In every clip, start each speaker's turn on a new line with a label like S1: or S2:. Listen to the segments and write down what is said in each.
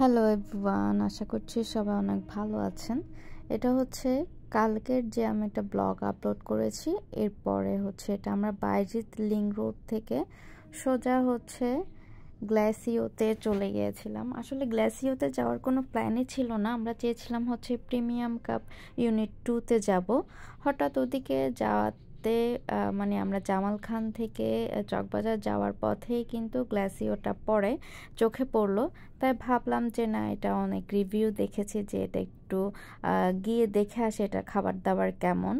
S1: Hello everyone, আশা করছি সবাই অনেক ভালো আছেন। এটা হচ্ছে কালকের যে আমি একটা ব্লগ আপলোড করেছি, এরপরে হচ্ছে এটা আমরা বাইজিৎ লিংক রোড থেকে সোজা হচ্ছে গ্ল্যাসিওতে চলে গিয়েছিলাম। আসলে গ্ল্যাসিওতে যাওয়ার কোনো প্ল্যানই ছিল না, আমরা চেয়েছিলাম হচ্ছে প্রিমিয়াম কাপ ইউনিট 2-তে যাব। হঠাৎ ওদিকে যাওয়াতে মানে আমরা জামাল খান থেকে চকবাজার যাওয়ার পথেই কিন্তু গ্ল্যাসিওটা পড়ে চোখে পড়লো। তাই ভাবলাম যে না, এটা অনেক রিভিউ দেখেছি যে এটা একটু গিয়ে দেখে আসে এটা খাবার দাবার কেমন।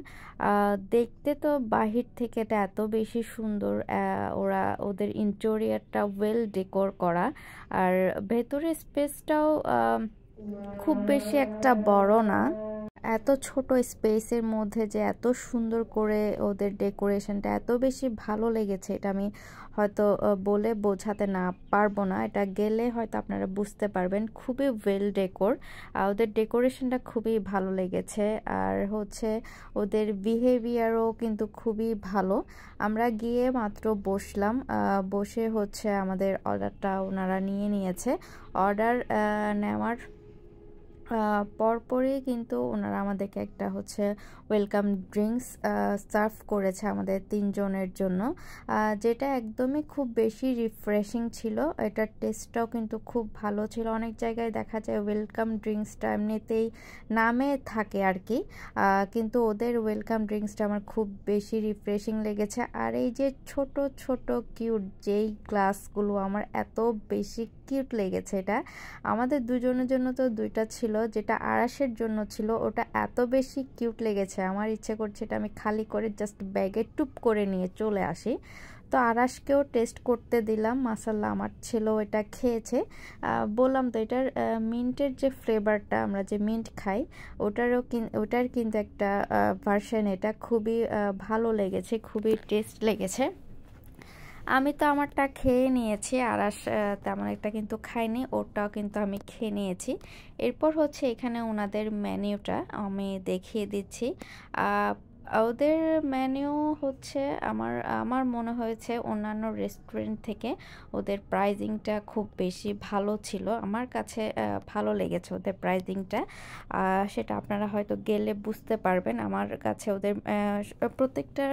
S1: দেখতে তো বাহির থেকে এটা এত বেশি সুন্দর, ওদের ইন্টেরিয়রটা ওয়েল ডেকোর করা, আর ভেতরে স্পেসটাও খুব বেশি একটা বড় না। এত ছোট স্পেসের মধ্যে যে এত সুন্দর করে ওদের ডেকোরেশনটা এত বেশি ভালো লেগেছে, এটা আমি হয়তো বলে বোঝাতে না পারবো না। এটা গেলে হয়তো আপনারা বুঝতে পারবেন, খুবই ওয়েল ডেকোর। ওদের ডেকোরেশনটা খুবই ভালো লেগেছে, আর হচ্ছে ওদের বিহেভিয়ারও কিন্তু খুবই ভালো। আমরা গিয়ে মাত্র বসলাম, বসে হচ্ছে আমাদের অর্ডারটা ওনারা নিয়ে নিয়েছে। অর্ডার নেওয়ার পরপরই কিন্তু ওনারা আমাদেরকে একটা হচ্ছে ওয়েলকাম ড্রিঙ্কস সার্ভ করেছে আমাদের 3 জনের জন্য, যেটা একদমই খুব বেশি রিফ্রেশিং ছিল। এটার টেস্টটাও কিন্তু খুব ভালো ছিল। অনেক জায়গায় দেখা যায় ওয়েলকাম ড্রিঙ্কসটা এমনিতেই নামে থাকে আর কি, কিন্তু ওদের ওয়েলকাম ড্রিঙ্কসটা আমার খুব বেশি রিফ্রেশিং লেগেছে। আর এই যে ছোট ছোট কিউট যেই গ্লাসগুলো, আমার এত বেশি কিউট লেগেছে। এটা আমাদের দুজনের জন্য তো 2টা ছিল, যেটা আরাসের জন্য ছিল ওটা এত বেশি কিউট লেগেছে, আমার ইচ্ছে করছে এটা আমি খালি করে জাস্ট ব্যাগে টুপ করে নিয়ে চলে আসি। তো আরাসকেও টেস্ট করতে দিলাম, মাসাল্লাহ আমার ছেলেও এটা খেয়েছে। বললাম তো এটার মিন্টের যে ফ্লেভারটা, আমরা যে মিন্ট খাই ওটার কিন্তু একটা ভার্সন, এটা খুবই ভালো লেগেছে, খুবই টেস্ট লেগেছে। আমি তো আমারটা খেয়ে নিয়েছি, আরাস তেমন একটা কিন্তু খাইনি, ওটাও কিন্তু আমি খেয়ে নিয়েছি। এরপর হচ্ছে এখানে ওনাদের মেনুটা আমি দেখিয়ে দিচ্ছি। ওদের মেনু হচ্ছে আমার আমার মনে হয়েছে অন্যান্য রেস্টুরেন্ট থেকে ওদের প্রাইজিংটা খুব বেশি ভালো ছিল। আমার কাছে ভালো লেগেছে ওদের প্রাইজিংটা, সেটা আপনারা হয়তো গেলে বুঝতে পারবেন। আমার কাছে ওদের প্রত্যেকটার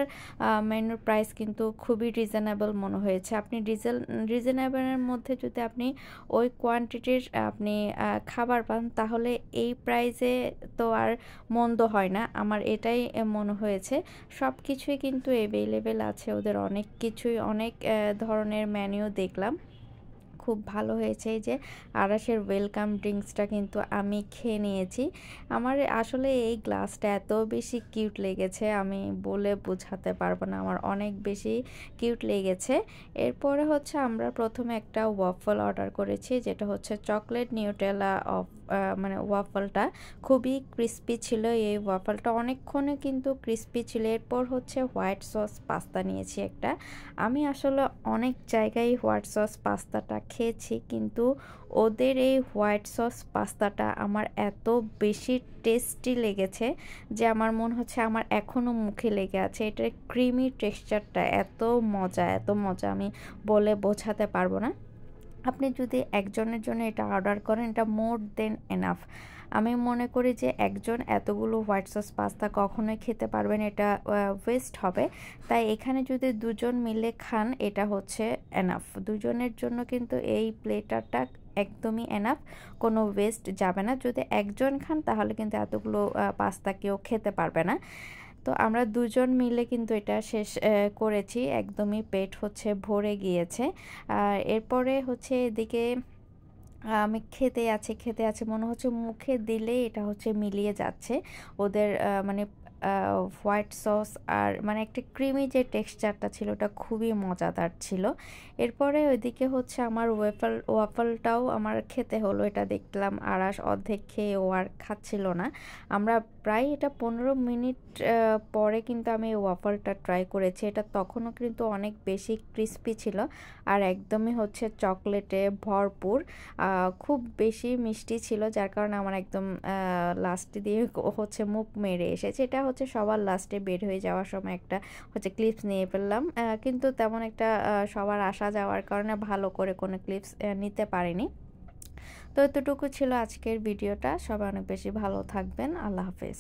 S1: মেনুর প্রাইস কিন্তু খুবই রিজনেবল মনে হয়েছে। আপনি রিজনেবলের মধ্যে যদি আপনি ওই কোয়ান্টিটির আপনি খাবার পান, তাহলে এই প্রাইসে তো আর মন্দ হয় না, আমার এটাই মনে হয়েছে। সব কিছুই কিন্তু অ্যাভেলেবেল আছে ওদের, অনেক কিছুই, অনেক ধরনের মেনু দেখলাম, খুব ভালো হয়েছে। এই যে আরাসের ওয়েলকাম ড্রিঙ্কসটা কিন্তু আমি খেয়ে নিয়েছি। আমার আসলে এই গ্লাসটা এত বেশি কিউট লেগেছে, আমি বলে বোঝাতে পারবো না, আমার অনেক বেশি কিউট লেগেছে। এরপরে হচ্ছে আমরা প্রথমে একটা ওয়াফল অর্ডার করেছি, যেটা হচ্ছে চকলেট নিউটেলা অফ, মানে ওয়াফলটা খুবই ক্রিস্পি ছিল। এই ওয়াফলটা অনেকক্ষণে কিন্তু ক্রিস্পি ছিল। এরপর হচ্ছে হোয়াইট সস পাস্তা নিয়েছি একটা। আমি আসলে অনেক জায়গায় হোয়াইট সস পাস্তাটা খেয়েছি, কিন্তু ওদের এই হোয়াইট সস পাস্তাটা আমার এত বেশি টেস্টি লেগেছে যে আমার মনে হচ্ছে আমার এখনও মুখে লেগে আছে। এটার ক্রিমি টেক্সচারটা এত মজা, এত মজা, আমি বলে বোঝাতে পারবো না। আপনি যদি একজনের জন্য এটা অর্ডার করেন, এটা মোর দেন এনাফ। আমি মনে করি যে একজন এতগুলো হোয়াইট সস পাস্তা কখনোই খেতে পারবেন, এটা ওয়েস্ট হবে। তাই এখানে যদি 2 জন মিলে খান, এটা হচ্ছে এনাফ। 2 জনের জন্য কিন্তু এই প্লেটারটা একদমই এনাফ, কোনো ওয়েস্ট যাবে না। যদি একজন খান তাহলে কিন্তু এতগুলো পাস্তা কেউ খেতে পারবে না। তো আমরা 2 জন মিলে কিন্তু এটা শেষ করেছি, একদমই পেট হচ্ছে ভরে গিয়েছে। আর এরপরে হচ্ছে এদিকে আমি খেতে আছে মনে হচ্ছে মুখে দিলেই এটা হচ্ছে মিলিয়ে যাচ্ছে ওদের মানে হোয়াইট সস আর মানে একটা ক্রিমি যে টেক্সচারটা ছিল ওটা খুবই মজাদার ছিল। এরপরে ওইদিকে হচ্ছে আমার ওয়াফলটাও আমার খেতে হলো। এটা দেখলাম আরাস অর্ধেক খেয়ে ও আর খাচ্ছিল না। আমরা প্রায় এটা 15 মিনিট পরে কিন্তু আমি ওয়াফলটা ট্রাই করেছি। এটা তখনও কিন্তু অনেক বেশি ক্রিস্পি ছিল আর একদমই হচ্ছে চকলেটে ভরপুর, খুব বেশি মিষ্টি ছিল, যার কারণে আমার একদম লাস্টে দিয়ে হচ্ছে মুখ মেরে এসেছে। এটা হচ্ছে সবার লাস্টে বের হয়ে যাওয়ার সময় একটা হচ্ছে ক্লিপস নিয়ে ফেললাম, কিন্তু তেমন একটা সবার আসা যাওয়ার কারণে ভালো করে কোনো ক্লিপস নিতে পারিনি। তো এতটুকু ছিল আজকের ভিডিওটা। সবাই অনেক বেশি ভালো থাকবেন। আল্লাহ হাফেজ।